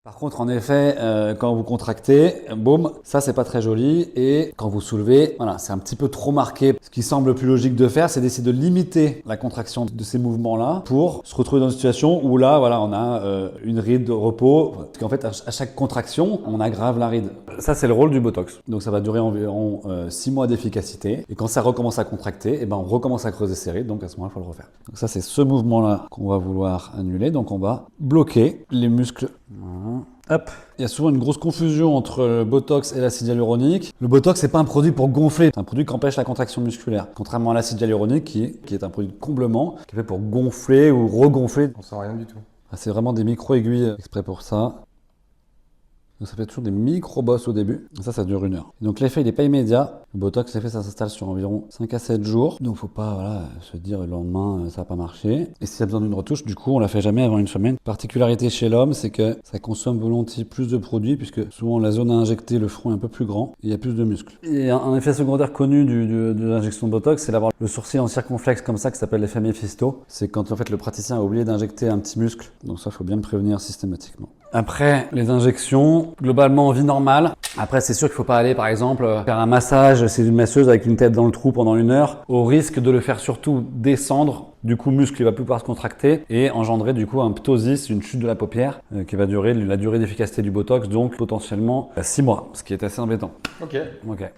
Par contre, en effet, quand vous contractez, boum, ça c'est pas très joli. Et quand vous soulevez, voilà, c'est un petit peu trop marqué. Ce qui semble le plus logique de faire, c'est d'essayer de limiter la contraction de ces mouvements-là pour se retrouver dans une situation où là, voilà, on a une ride de repos. Parce qu'en fait, à chaque contraction, on aggrave la ride. Ça, c'est le rôle du Botox. Donc ça va durer environ 6 mois d'efficacité. Et quand ça recommence à contracter, eh ben, on recommence à creuser ses rides. Donc à ce moment-là, il faut le refaire. Donc ça, c'est ce mouvement-là qu'on va vouloir annuler. Donc on va bloquer les muscles. Voilà. Hop. Il y a souvent une grosse confusion entre le Botox et l'acide hyaluronique. Le Botox, c'est pas un produit pour gonfler, c'est un produit qui empêche la contraction musculaire. Contrairement à l'acide hyaluronique qui est un produit de comblement, qui est fait pour gonfler ou regonfler. On sent rien du tout. C'est vraiment des micro-aiguilles exprès pour ça. Donc ça fait toujours des micro-bosses au début. Et ça dure 1 heure. Donc l'effet, il n'est pas immédiat. Le Botox, l'effet, ça s'installe sur environ 5 à 7 jours. Donc faut pas se dire le lendemain, ça n'a pas marché. Et s'il y a besoin d'une retouche, du coup, on la fait jamais avant 1 semaine. Particularité chez l'homme, c'est que ça consomme volontiers plus de produits, puisque souvent la zone à injecter, le front est un peu plus grand, et il y a plus de muscles. Et un effet secondaire connu de l'injection de Botox, c'est d'avoir le sourcil en circonflexe comme ça, qui s'appelle l'effet Mephisto. C'est quand en fait le praticien a oublié d'injecter un petit muscle. Donc ça, il faut bien le prévenir systématiquement. Après, les injections, globalement en vie normale. Après, c'est sûr qu'il ne faut pas aller, par exemple, faire un massage, c'est une masseuse avec une tête dans le trou pendant 1 heure, au risque de le faire surtout descendre. Du coup, muscle, il va plus pouvoir se contracter et engendrer du coup un ptosis, une chute de la paupière, qui va durer la durée d'efficacité du Botox, donc potentiellement 6 mois, ce qui est assez embêtant. Ok. Ok.